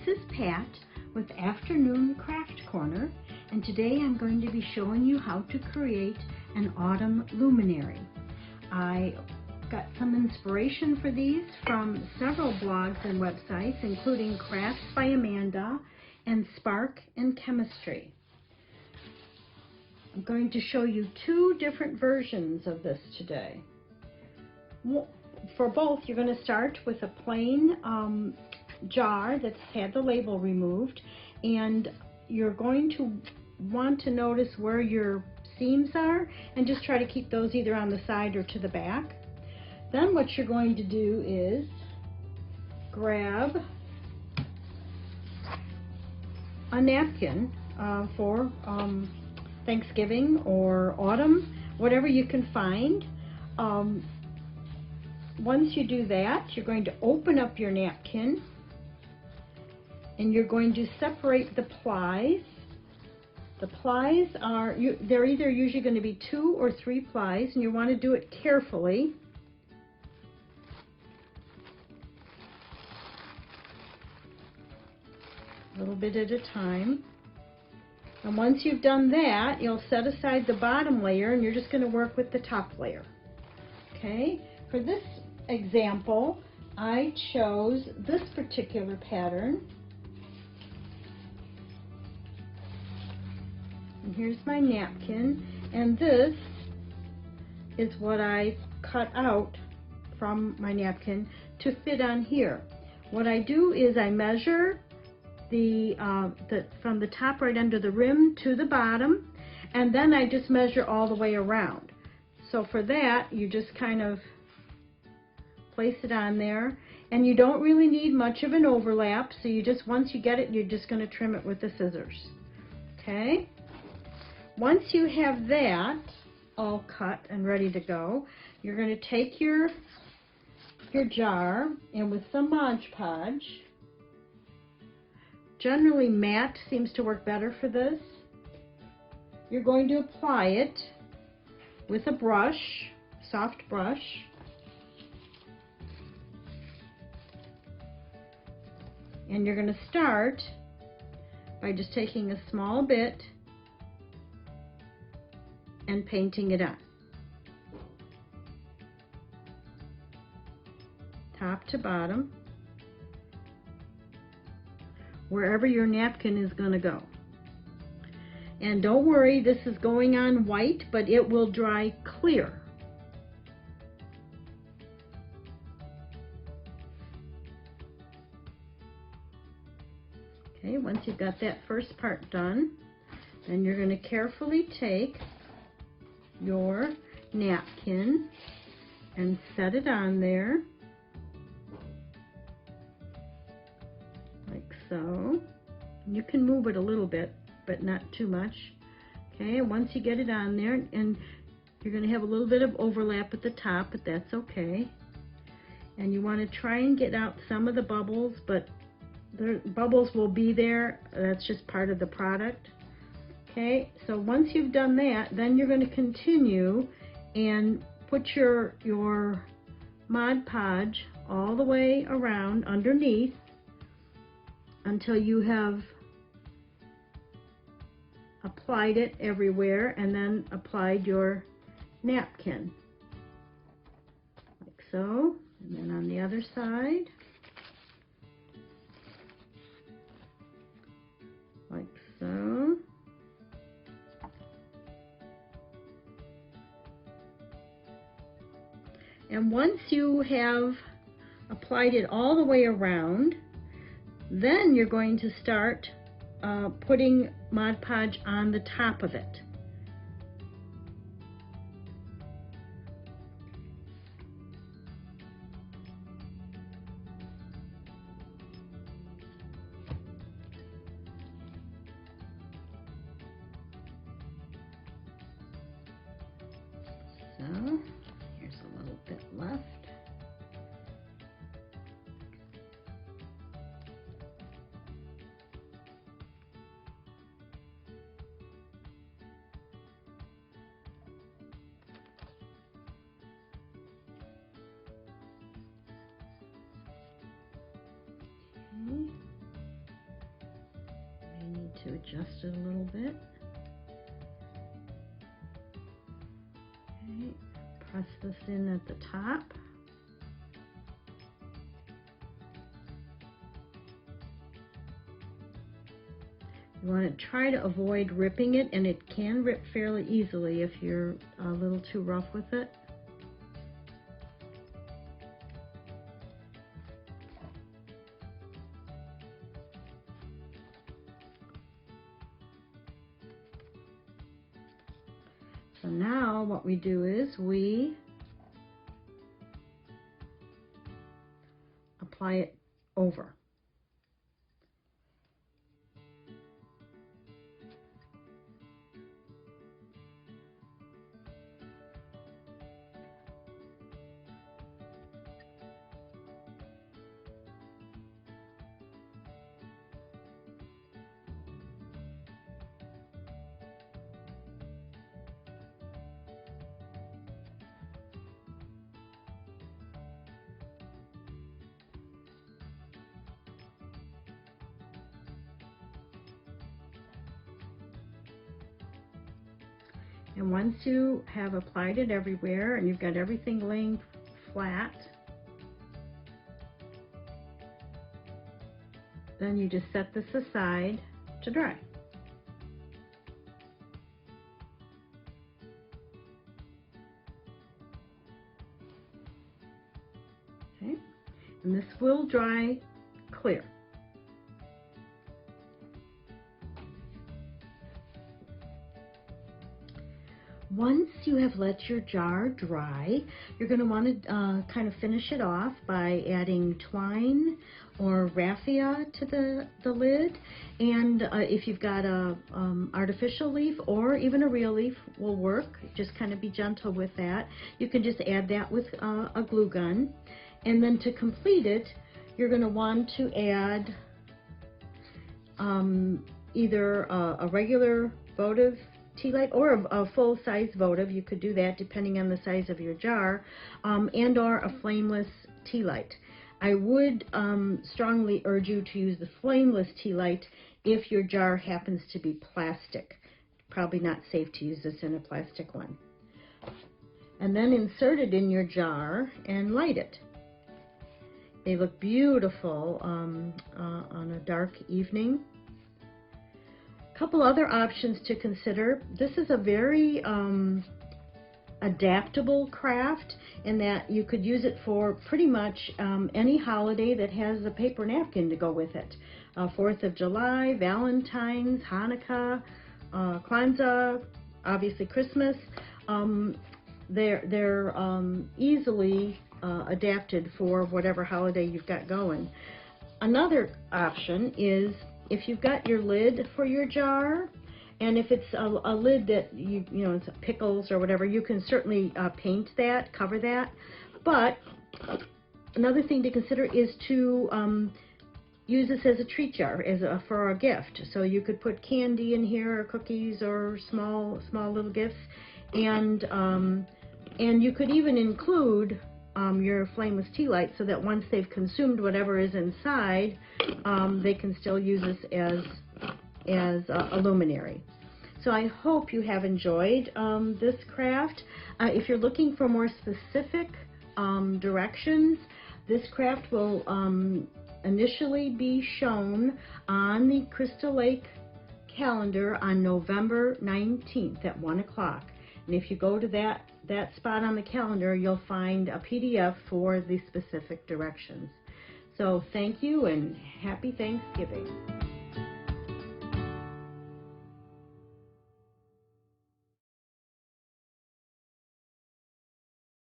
This is Pat with Afternoon Craft Corner, and today I'm going to be showing you how to create an autumn luminary. I got some inspiration for these from several blogs and websites, including Crafts by Amanda and Spark and Chemistry. I'm going to show you two different versions of this today. For both, you're going to start with a plain jar that's had the label removed, and you're going to want to notice where your seams are and just try to keep those either on the side or to the back. Then what you're going to do is grab a napkin for Thanksgiving or autumn, whatever you can find. Once you do that, you're going to open up your napkin and you're going to separate the plies. The plies are, they're either usually going to be 2 or 3 plies, and you want to do it carefully. A little bit at a time. And once you've done that, you'll set aside the bottom layer and you're just going to work with the top layer. Okay, for this example, I chose this particular pattern. And here's my napkin, and this is what I cut out from my napkin to fit on here. What I do is I measure from the top right under the rim to the bottom, and then I just measure all the way around. So for that, you just kind of place it on there, and you don't really need much of an overlap, so you just, once you get it, you're just going to trim it with the scissors. Okay? Once you have that all cut and ready to go, you're going to take your jar, and with some Mod Podge, generally matte seems to work better for this, you're going to apply it with a brush, soft brush. And you're going to start by just taking a small bit and painting it on, top to bottom, wherever your napkin is going to go. And don't worry, this is going on white, but it will dry clear. Okay, once you've got that first part done, then you're going to carefully take your napkin and set it on there, like so. You can move it a little bit, but not too much. Okay, once you get it on there, and you're going to have a little bit of overlap at the top, but that's okay. And you want to try and get out some of the bubbles, but the bubbles will be there. That's just part of the product. Okay, so once you've done that, then you're going to continue and put your Mod Podge all the way around underneath until you have applied it everywhere, and then applied your napkin, like so. And then on the other side, like so. And once you have applied it all the way around, then you're going to start putting Mod Podge on the top of it. So, here's a little bit left. adjust it a little bit. Okay, press this in at the top. You want to try to avoid ripping it, and it can rip fairly easily if you're a little too rough with it. So now what we do is we apply it over. And once you have applied it everywhere and you've got everything laying flat, then you just set this aside to dry. Okay, and this will dry clear. Once you have let your jar dry, you're going to want to kind of finish it off by adding twine or raffia to the lid. And if you've got a artificial leaf or even a real leaf will work. Just kind of be gentle with that. You can just add that with a glue gun. And then to complete it, you're going to want to add either a regular votive tea light or a full-size votive. You could do that depending on the size of your jar, and or a flameless tea light. I would strongly urge you to use the flameless tea light if your jar happens to be plastic. Probably not safe to use this in a plastic one. And then insert it in your jar and light it. They look beautiful on a dark evening. Couple other options to consider. This is a very adaptable craft in that you could use it for pretty much any holiday that has a paper napkin to go with it. 4th of July, Valentine's, Hanukkah, Kwanzaa, obviously Christmas. They're easily adapted for whatever holiday you've got going. Another option is if you've got your lid for your jar, and if it's a lid that you know it's pickles or whatever, you can certainly paint that, cover that. But another thing to consider is to use this as a treat jar, for a gift. So you could put candy in here, or cookies, or small little gifts, and you could even include your flameless tea light so that once they've consumed whatever is inside, they can still use this as a luminary. So I hope you have enjoyed this craft. If you're looking for more specific directions, this craft will initially be shown on the Crystal Lake calendar on November 19th at 1 o'clock. And if you go to that spot on the calendar, you'll find a PDF for the specific directions. So thank you and happy Thanksgiving.